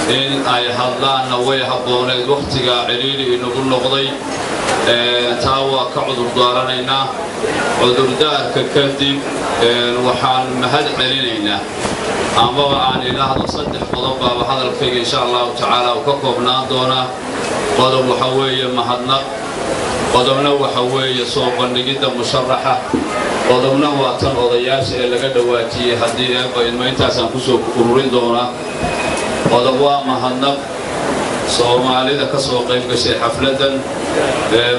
إن أي هذا نوي هبون الوقت قاعدين نقول نقضي تاوى كعذر دارنا عذر دار ككذب وحال مهد علينا أما عن الله صدق قضبة وهذا الفيق إن شاء الله تعالى وكقبنا دونا قضب وحوية مهدنا قضبنا وحوية صوب النجدة مشرحة قضبنا واتن قضياش اللي قد واتي هدي بين ما ينتاسن كسو كورين دونا قضبوا مهدنا Soomaalida ka soo qayb gashay xafladan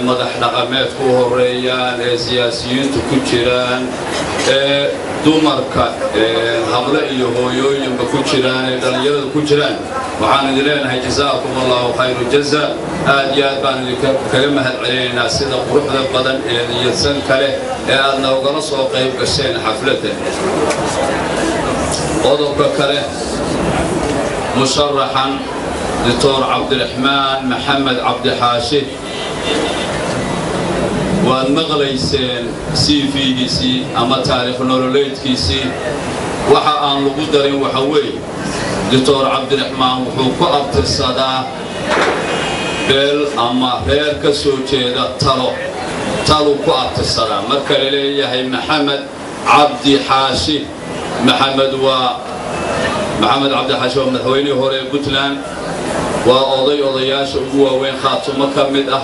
madax dhaqameed ku horeeyaan siyaasiyiintu ku jiraan dumarka habla iyo hooyooyinba ku jiraan dhalinyarada ku jiraan waxaan idin leenahay jazaakumullahu khayru jazaa aad iyo aad baan kaga mahadcelinaynaa sida quruxda badan ee niyadsan kale ee aad noogala soo qayb gasheen xafladan qodobka kale musharaxan دكتور عبد الرحمن محمد عبد حاشي والمغليسين CVC أما تاريخ نورليت كيسي وحا أن لقدر وحوي دكتور عبد الرحمن وحوكو أبت الصداع بل أما غير كسوتي تلو كو أبت الصداع مركل إليه محمد عبد حاشي محمد عبد حاشي ومدحويني هوري بوتلان وأضي أضياش وين خاطم كمدة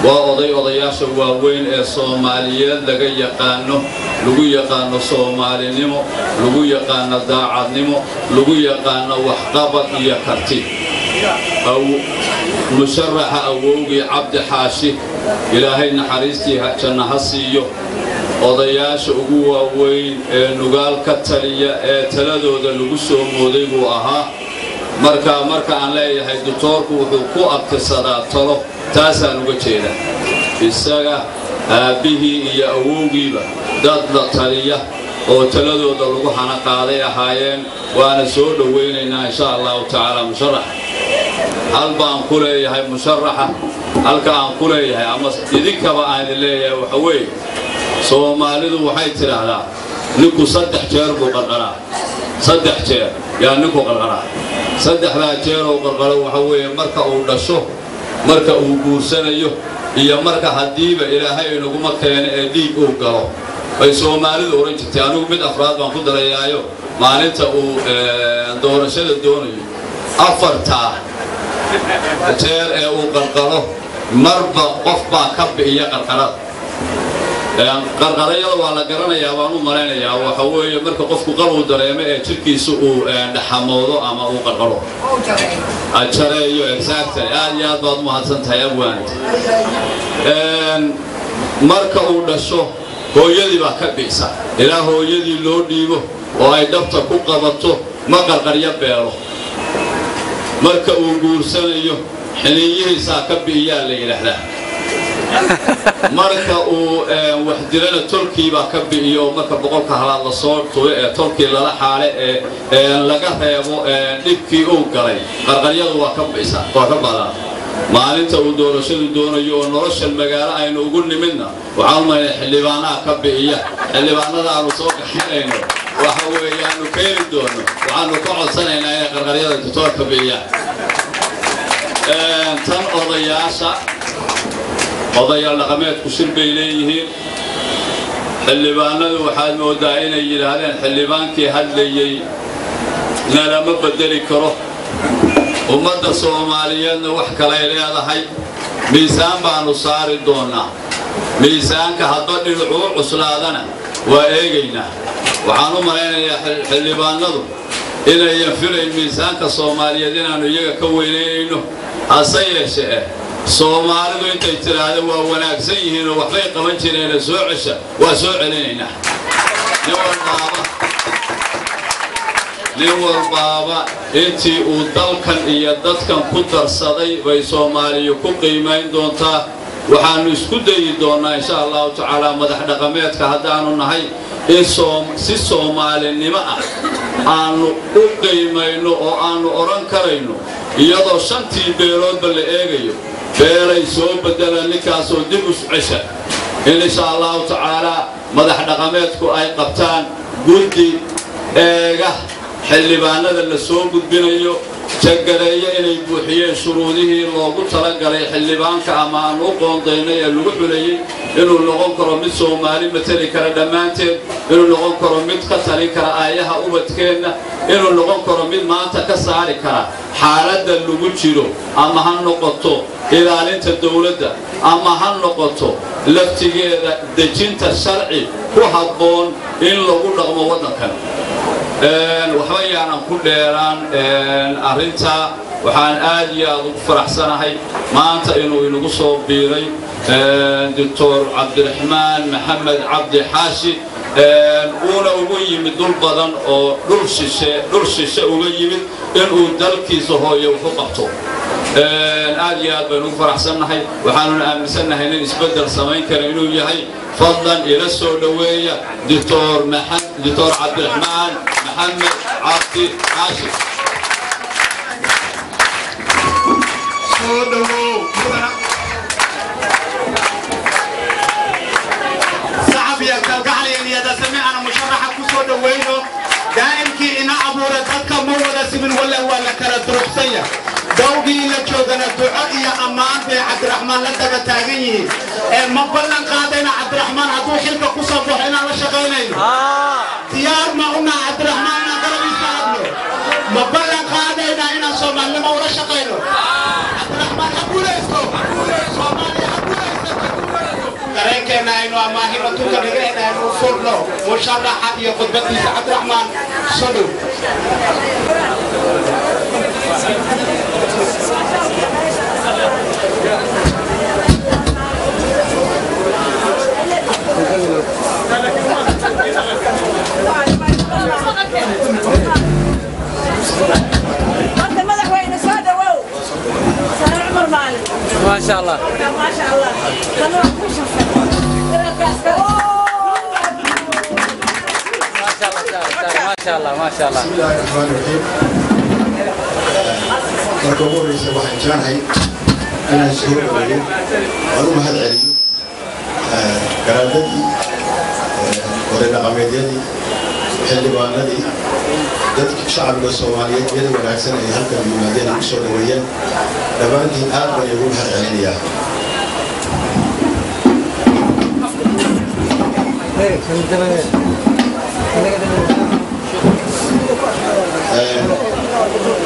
وأضي أضياش وين الصوماليين لقي يقانو لقي يقانو صومالي نمو لقي يقانو داعد نمو لقي يقانو وحقبة يكرتي أو مشرح أووغي عبد حاشي إلهي نحريستي جنة هسيو أضياش وين نقال كتلية تلدو دلقسو موديبو أها marka aan leeyahay doctorku wuxuu ku abtirsadaa talo taasaan uga jeeda isaga aabihii iyo awowgiiba dad la taliya oo taladooda lagu hana qaaday ahaayeen waana soo dhaweynaynaa insha Allah taala musharax hal baan ku leeyahay musharaxa halka aan ku leeyahay ama idinkaba aan leeyahay waxa weey Soomaalidu waxay tiraahdaa ninku saddex jeer buu qarqaraa saddex jeer yaa ninku qarqaraa saddexda jeer oo qarqaro waxa weeye marka uu dhasho marka uu guursanayo iyo marka hadiiba Ilaahay inagu ma keenay ee dhiig uu galo ay Soomaalidu oran jirtay anigu mid afraad baan ku darayaayo maalinta uu doorashada doonayo afarta jeer ee uu qarqaro marba qof baa ka bixiya qarqarada qarqarayada waa la garanayaa waan u maleynayaa waxa weeye marka qofku qalbu dareemo ee jirkiisu uu dhaxamoodo ama uu qarqaro ajareeyo exactly aad iyo aad baad u mahadsantahay abwaanid marka uu dhasho hooyadii baa ka bixisa ilaa hooyadii loo dhiibo oo ay dhabta ku qabato ma qarqarya beelo marka uu guursanayo xiliyihiisa ka bixiyaa la yiraahdaa marka uu wax dilana Turkey ba ka bixiyo marka boqolka halaad la soo tuuray ee Turkey lala xaale ee laga reebo dibkii uu galay qarqaryadu waa ka bixisa waa ka badan maalinta uu doorashadu doonayo oo nolosha magaalo aynu ugu nimidna waxaan ma xildhibaanaha ka bixiya xildhibaanada aanu soo gaxinayno waxa weeyaan keeni doono waxaanu ka codsanaynaa in qarqaryada doctorka bixiya tan odayaal dhaqameedku shir bay leeyihiin xildhibaanadu waxaad moodaa inay yiraahdeen xildhibaankii hadlayay lama bedeli karo ummadda Soomaaliyeedna wax kale ay leedahay miisaan baanu saari doonaa miisaanka hadba dhinacu cuslaadana waa eegaynaa waxaan u maleynayaa xildhibaanadu inay filayaan miisaanka Soomaaliyeed inaanu iyaga ka weynayno hase yeeshee Soomaalidu intay tiraahdo waa wanaagsan yihiin oo waxbay qaban jireen soo cesha waa soo celinaynaa نور بابا إنتي ودلكن إيا ددكن كدر صدي بي سومالي يكون قيمين دونتا وحانو اسكو داي دونا إن شاء الله تعالى مدح دقميتك هدانو نهي إن سي سومالي نماء آنو قيمينو أو آنو أوران كرينو إيادو شانتي بيرود بالي إيغيو بيري سو بدلا لكاسو ديبوس عشا إن شاء الله تعالى مدح دقميتكو أي قبطان قلدي إيغا حلبانا اللي سو قدبينيو شقرية إلي بوحية شروطه لوغو تلقلي حلبانك أما أنو قونديني اللوغو حلي إنو اللوغو كرميد سومالي متلي كرا دمانتين إنو اللوغو كرميد قتلي كرا آيها أبتكين إنو اللوغو كرميد مانتا كساري كرا حالة اللوغو جيرو أما هنقطو إذا لنت الدولة أما هنقطو لفتيجي دجينت الشرعي وحضون إن لوغو رغم ودنكن وحويا أنا كل إيران أرنتا وحان آدي أضوك فرح سنهي ما أنت إنو قصو بيري دكتور عبد الرحمن محمد عبد حاشي ونا وجي من دول بدن أو دول شيء وجي من إنه دلكي سهوي وفقته آدي أضوك فرح سنهي وحان أمسنا هنا نسبدل سمين كرينو يهي فضلا إلى السعودية دكتور عبد الرحمن محمد عبد حاشي صعب يا كالقعلي إن يدا سمع أنا مشرحة كسود وينه دائم كي إنا أبورة تدك موضة سمن ولا كرة رخصية دوغي لجوغنا الدعاء يا أمان في عبد الرحمن لدغ تاغيني مبلن قادينا عبد الرحمن عدو حلقة كسود وحينا لشغينين ديار ما قلنا عبد الرحمن نقرب يستعبنه مبلن قادينا إنا صومان لما ورا شغينه عبد الرحمن حقوله يسكو صومالي حقوله يسكو كريكينا إنو أماهي مطوكا نغينا إنو فرلو مشرحة يا قدبتي عبد الرحمن صدو ما شاء الله ما شاء الله ما شاء الله ما شاء الله بسم الله الرحمن الرحيم مركبوا لي صباح الجاهي أنا شهور الرجل وأنا هذا علي كرادتي ورنا قميديتي حلي بانادي dadka shacabka Soomaaliyeed iyada wanaagsan ay halkan yimaadeen ku soo dhaweeyeen dhawaantii aad bay ugu mahadcelinayaa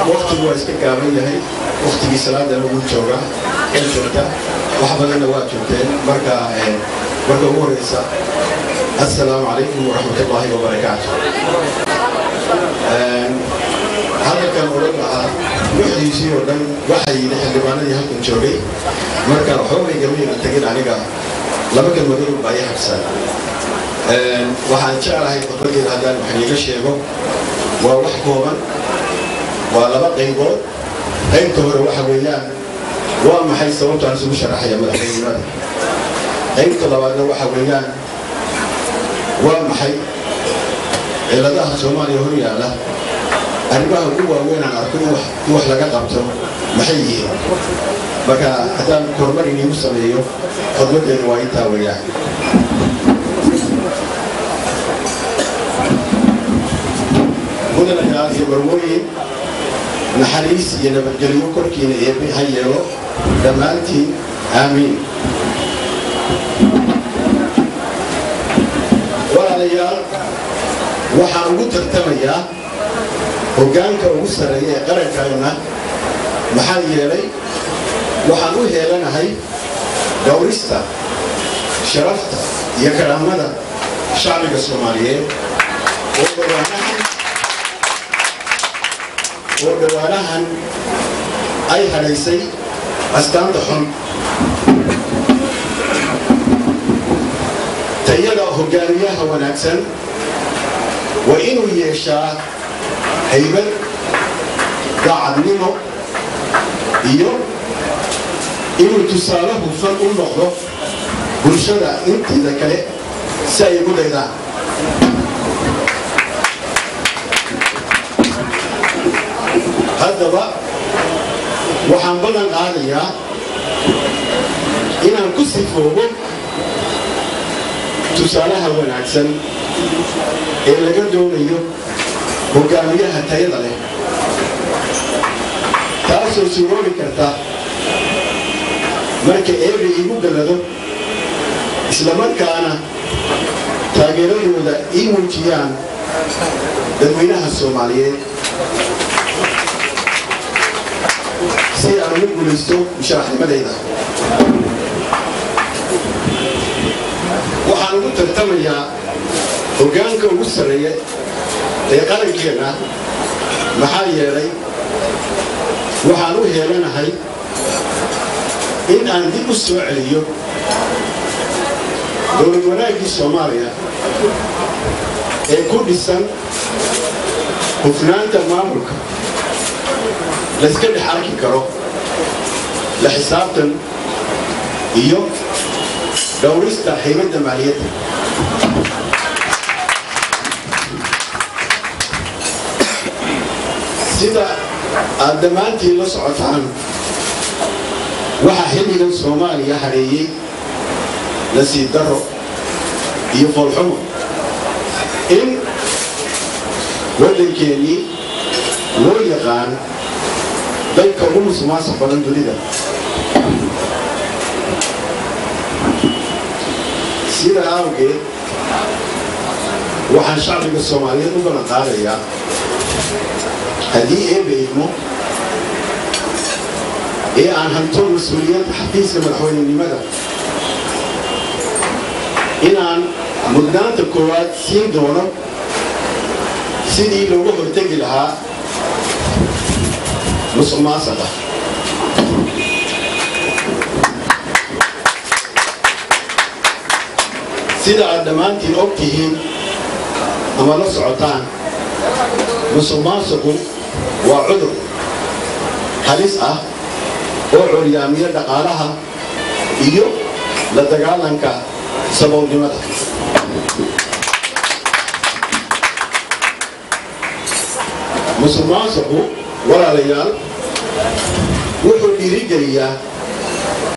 waqtigu waa iska gaaban yahay waqtigii salaada lagu jooga ee joogta wax badanna waa joogteen marka ugu horeysa assalaamu calaykum waraxmatullaahi wabarakaatuh هذا كان ورقة وحدي شيء ودن وحي نحن لبانا يهكن شوقي مركا حومي جميل التقين عليك لما كان مدرب بأي حكسان وحان شعر هاي قطبتي الهدان وحنيك الشيبه ووحكوما ولما قيمون قيمته وحويان وما حي سومت عن سوى شرحية مدحينات قيمته لبانا وحويان وما حي إلا ده سومالي هوريا له أربعة قوة وين على كل واحد لقى قبته محيي بقى هذا كورماني مسلميو خدمة الرواية وياه هنا الناس يبرموني نحريس ينبجليو كركين يبي هيلو دمانتي آمين ولا ليال waxaan ugu tartamayaa hoggaanka ugu sareeya qarankeena maxaa yeelay waxaan u heelanahay dowrista sharafta iyo karaamada shacbiga Soomaaliyeed oo dhawaanahan ay haleysay astaanta xun tayada hoggaamiyaha wanaagsan وإنه يشاء haybad daacadnimo iyo inuu tusaale hufan u noqdo bulshada inteeda kale si ay ugu daydaan haddaba waxaan ballan qaadayaa inaan ku sifoobo tusaalaha wanaagsan ee laga doonayo hogaamiyaha tayada leh taasoo suuroobi karta marka eebay igu gallado islamarkaana taageeradooda ii muujiyaan dadweynaha Soomaaliyeed si aan ugu guulaysto musharaxnimadayda waxaan ugu tartamayaa hoggaanka ugu sarreeya ee qarankeena maxaa yeelay waxaan u heelanahay in aan dib u soo celiyo dowlad wanaaggii Soomaaliya ee ku dhisan hufnaanta maamulka la iska dhex arki karo la xisaabtan iyo dhowrista hay'adda maaliyadda sida aad dhammaantiin la socotaan waxaa xilligan Soomaaliya hareeyey nasiib darro iyo foolxumo in waddankeennii loo yaqaan dalka ugu musuqmaasuqa badan dunida sidaa awgeed waxaan shacbiga Soomaaliyeed u ballan qaadayaa haddii eebay idmo ee aan hanto mas-uuliyadda xafiiska madaxweynenimada inaan mudnaanta koowaad siin doono sidii looga hortegi lahaa musuqmaasuqa sida aad dhammaantiin og tihiin ama la socotaan musuqmaasuqu waa cudur halis ah oo curyaamiya dhaqaalaha iyo la dagaalanka saboolnimada musuqmaasuqu walaalayaal wuxuu dhiirigeliyaa